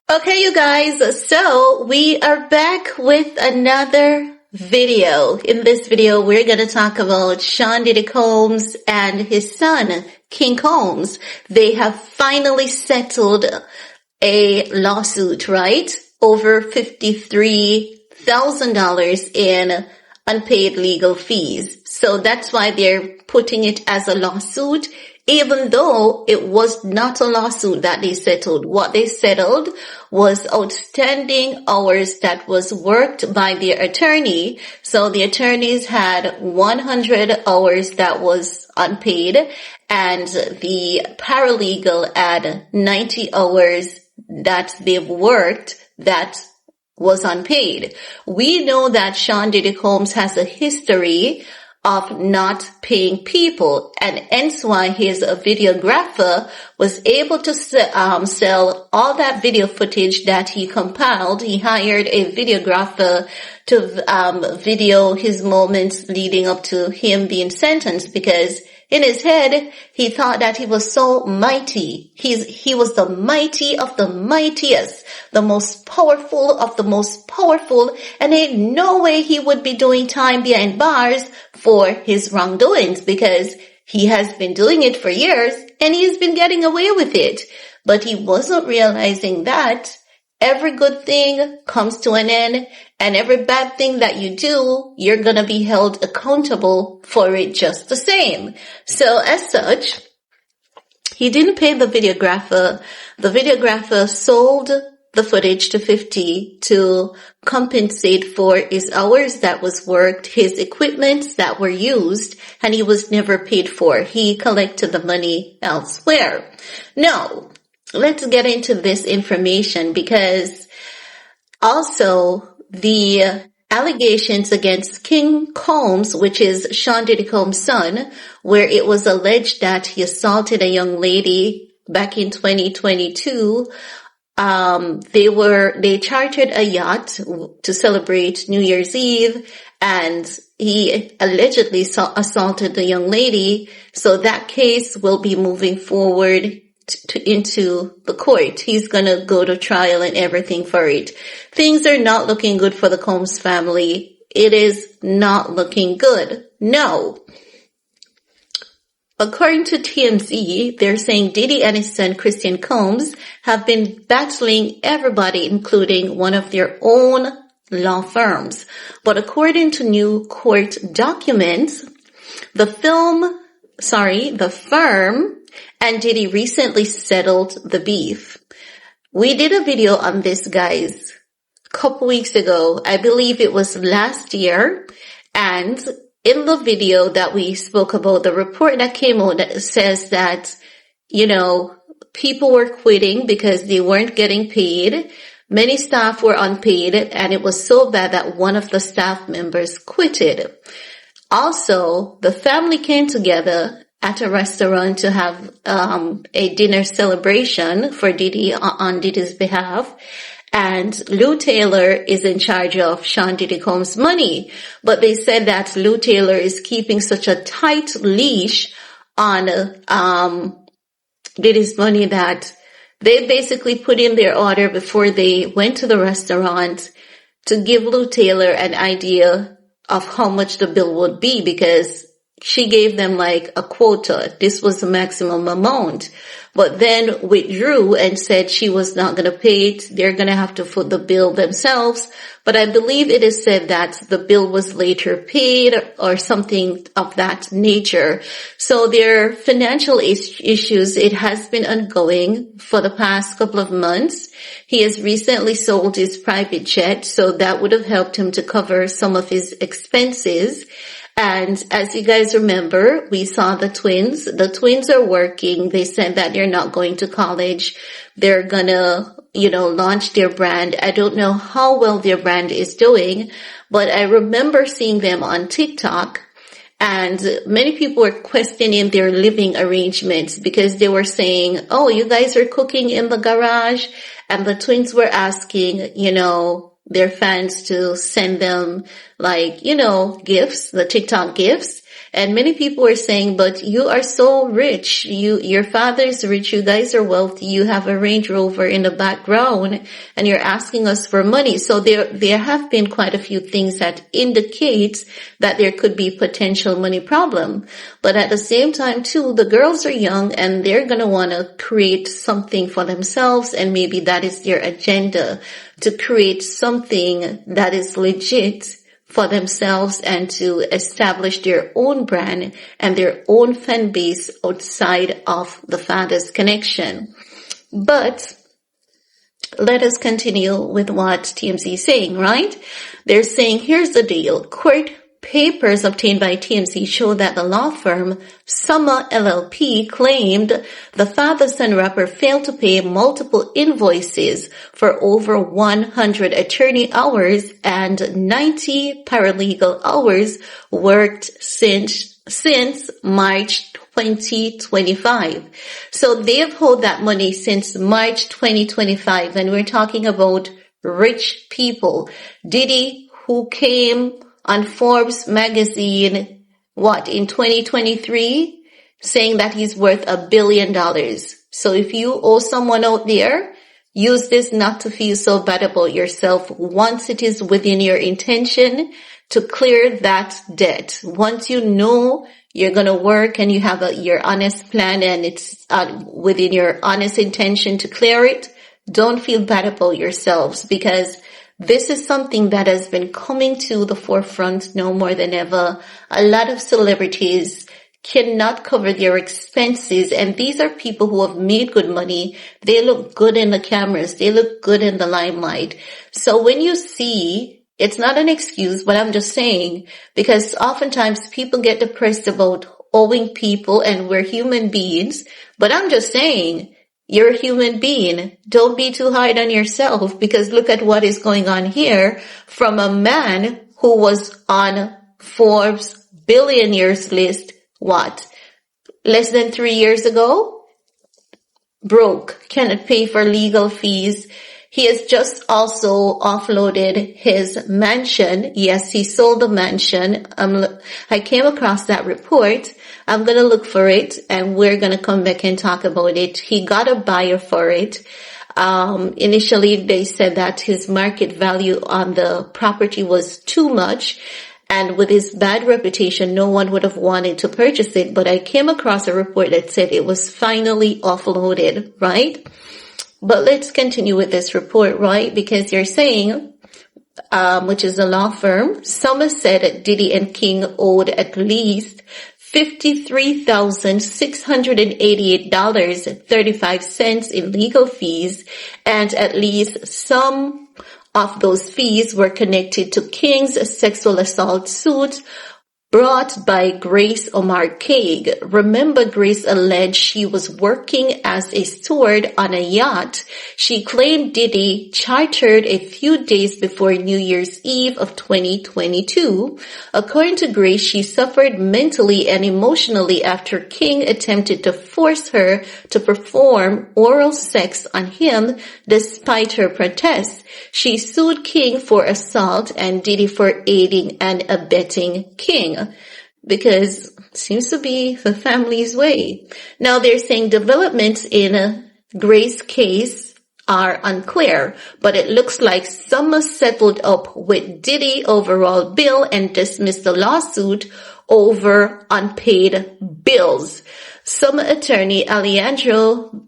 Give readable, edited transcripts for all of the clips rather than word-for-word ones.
Okay, you guys, so we are back with another video. In this video, we're going to talk about Diddy Combs and his son, King Combs. They have finally settled a lawsuit, right? Over $53,000 in unpaid legal fees. So that's why they're putting it as a lawsuit, even though it was not a lawsuit that they settled. What they settled was outstanding hours that was worked by their attorney. So the attorneys had 100 hours that was unpaid, and the paralegal had 90 hours that they've worked that was unpaid. We know that Diddy Combs has a history of not paying people, and hence why his videographer was able to sell all that video footage that he compiled. He hired a videographer to video his moments leading up to him being sentenced, because in his head, he thought that he was so mighty. He was the mighty of the mightiest, the most powerful of the most powerful, and ain't no way he would be doing time behind bars for his wrongdoings, because he has been doing it for years and he's been getting away with it. But he wasn't realizing that every good thing comes to an end, and every bad thing that you do, you're gonna be held accountable for it just the same. So as such, he didn't pay the videographer. The videographer sold the footage to 50 to compensate for his hours that was worked, his equipment that were used, and he was never paid for. He collected the money elsewhere. Now, let's get into this information, because also the allegations against King Combs, which is Diddy Combs' son, where it was alleged that he assaulted a young lady back in 2022. They chartered a yacht to celebrate New Year's Eve, and he allegedly assaulted the young lady. So that case will be moving forward into the court. He's gonna go to trial and everything for it. Things are not looking good for the Combs family. It is not looking good. No. According to TMZ, they're saying Diddy and his son Christian Combs have been battling everybody, including one of their own law firms. But according to new court documents, the firm and Diddy recently settled the beef. We did a video on this, guys, a couple weeks ago. I believe it was last year. And in the video that we spoke about, the report that came out that says that, people were quitting because they weren't getting paid. Many staff were unpaid, and it was so bad that one of the staff members quitted. Also, the family came together at a restaurant to have a dinner celebration for Diddy on Diddy's behalf. And Lou Taylor is in charge of Diddy Combs' money. But they said that Lou Taylor is keeping such a tight leash on Diddy's money that they basically put in their order before they went to the restaurant to give Lou Taylor an idea of how much the bill would be, because she gave them like a quota. This was the maximum amount, but then withdrew and said she was not going to pay it. They're going to have to foot the bill themselves. But I believe it is said that the bill was later paid or something of that nature. So their financial issues, it has been ongoing for the past couple of months. He has recently sold his private jet, so that would have helped him to cover some of his expenses. And as you guys remember, we saw the twins. The twins are working. They said that they're not going to college. They're gonna, launch their brand. I don't know how well their brand is doing, but I remember seeing them on TikTok, and many people were questioning their living arrangements because they were saying, oh, you guys are cooking in the garage. And the twins were asking, their fans to send them gifts, the TikTok gifts. And many people are saying, but you are so rich. Your father is rich. You guys are wealthy. You have a Range Rover in the background and you're asking us for money. So there have been quite a few things that indicates that there could be potential money problem. But at the same time too, the girls are young and they're going to want to create something for themselves. And maybe that is their agenda, to create something that is legit for themselves and to establish their own brand and their own fan base outside of the father's connection. But let us continue with what TMZ is saying, right? They're saying, here's the deal. Court papers obtained by TMZ show that the law firm Summer LLP claimed the father-son rapper failed to pay multiple invoices for over 100 attorney hours and 90 paralegal hours worked since March 2025. So they've held that money since March 2025, and we're talking about rich people. Diddy, who came on Forbes magazine, in 2023, saying that he's worth $1 billion. So if you owe someone out there, use this not to feel so bad about yourself once it is within your intention to clear that debt. Once you know you're going to work and you have your honest plan and it's within your honest intention to clear it, don't feel bad about yourselves, because this is something that has been coming to the forefront now more than ever. A lot of celebrities cannot cover their expenses, and these are people who have made good money. They look good in the cameras. They look good in the limelight. So when you see, it's not an excuse, but I'm just saying, because oftentimes people get depressed about owing people, and we're human beings, but I'm just saying, you're a human being. Don't be too hard on yourself, because look at what is going on here from a man who was on Forbes billionaires list, less than 3 years ago? Broke, cannot pay for legal fees. He has just also offloaded his mansion. Yes, he sold the mansion. I came across that report. I'm going to look for it and we're going to come back and talk about it. He got a buyer for it. Initially they said that his market value on the property was too much. And with his bad reputation, no one would have wanted to purchase it. But I came across a report that said it was finally offloaded, right? But let's continue with this report, right? Because you're saying, which is a law firm, Summer said that Diddy and King owed at least $53,688.35 in legal fees, and at least some of those fees were connected to King's sexual assault suit brought by Grace Omar Kaig. Remember, Grace alleged she was working as a steward on a yacht she claimed Diddy chartered a few days before New Year's Eve of 2022. According to Grace, she suffered mentally and emotionally after King attempted to force her to perform oral sex on him despite her protests. She sued King for assault and Diddy for aiding and abetting King, because it seems to be the family's way. Now they're saying developments in Grace's case are unclear, but it looks like Summer settled up with Diddy overall bill and dismissed the lawsuit over unpaid bills. Summer attorney Alejandro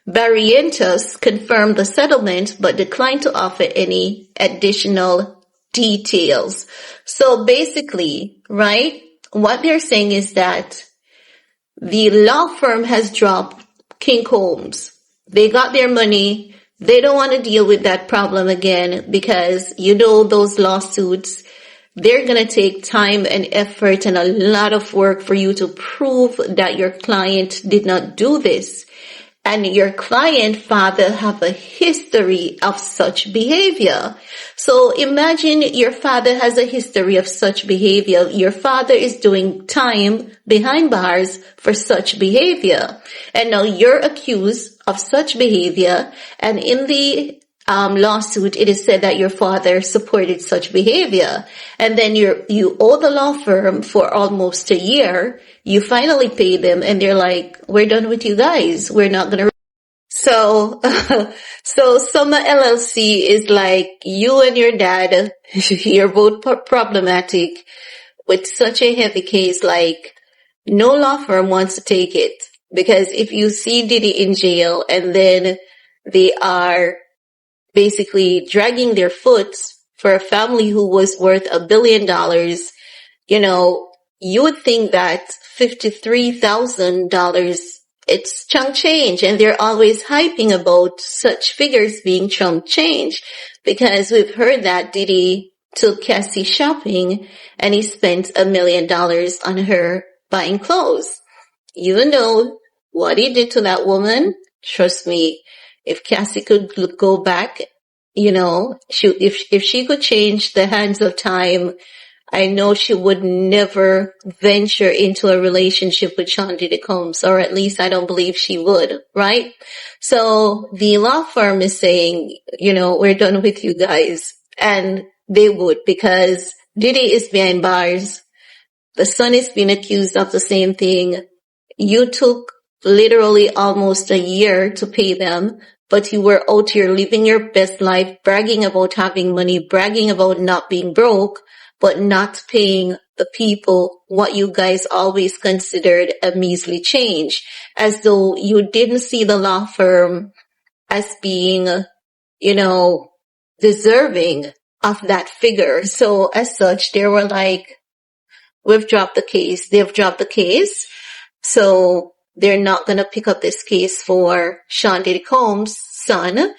Barrientos confirmed the settlement but declined to offer any additional details. So basically, right, what they're saying is that the law firm has dropped King Combs. They got their money. They don't want to deal with that problem again because, those lawsuits, they're going to take time and effort and a lot of work for you to prove that your client did not do this. And your client father have a history of such behavior. So imagine your father has a history of such behavior. Your father is doing time behind bars for such behavior. And now you're accused of such behavior. And in the lawsuit, it is said that your father supported such behavior. And then you owe the law firm for almost a year. You finally pay them and they're like, we're done with you guys. We're not going to. So, so Summer LLC is like, you and your dad, you're both problematic with such a heavy case. Like, no law firm wants to take it, because if you see Diddy in jail and then they are basically dragging their foot for a family who was worth $1 billion, you know, you would think that $53,000, it's chunk change. And they're always hyping about such figures being chunk change, because we've heard that Diddy took Cassie shopping and he spent $1 million on her buying clothes. Even though what he did to that woman, trust me, if Cassie could go back, you know, if she could change the hands of time, I know she would never venture into a relationship with Diddy Combs, or at least I don't believe she would, right? So the law firm is saying, you know, we're done with you guys. And they would, because Diddy is behind bars. The son is being accused of the same thing. You took literally almost a year to pay them, but you were out here living your best life, bragging about having money, bragging about not being broke, but not paying the people what you guys always considered a measly change, as though you didn't see the law firm as being, you know, deserving of that figure. So as such, they were like, we've dropped the case. They've dropped the case. So they're not going to pick up this case for Diddy Combs' son.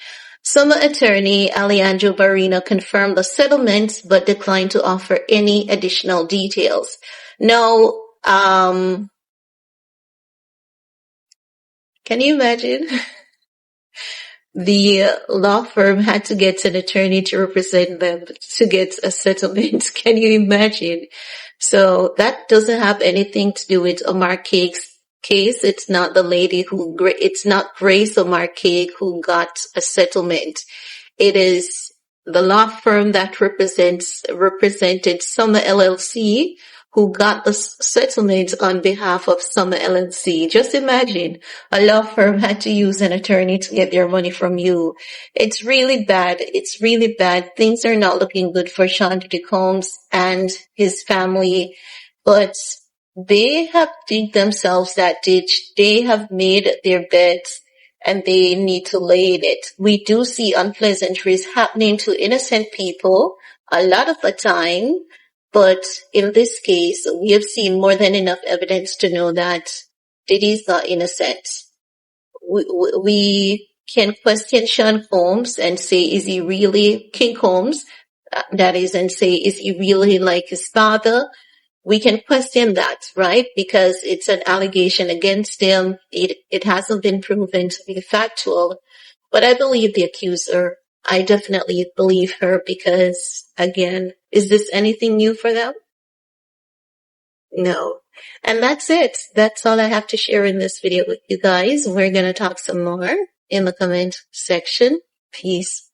Summer attorney Alejandro Barrina confirmed the settlement, but declined to offer any additional details. Now, can you imagine? The law firm had to get an attorney to represent them to get a settlement. Can you imagine? So that doesn't have anything to do with Omar Cake's case. It's not the lady it's not Grace Omar Cake who got a settlement. It is the law firm that represented Summer LLC, who got the settlement on behalf of Summer LLC. Just imagine, a law firm had to use an attorney to get their money from you. It's really bad. It's really bad. Things are not looking good for Diddy Combs and his family, but they have digged themselves that ditch. They have made their beds and they need to lay in it. We do see unpleasantries happening to innocent people a lot of the time. But in this case, we have seen more than enough evidence to know that Diddy's not innocent. We can question Sean Combs and say, is he really King Combs? That is, and say, is he really like his father? We can question that, right? Because it's an allegation against him. It hasn't been proven to be factual. But I believe the accuser. I definitely believe her, because, again, is this anything new for them? No. And that's it. That's all I have to share in this video with you guys. We're going to talk some more in the comment section. Peace.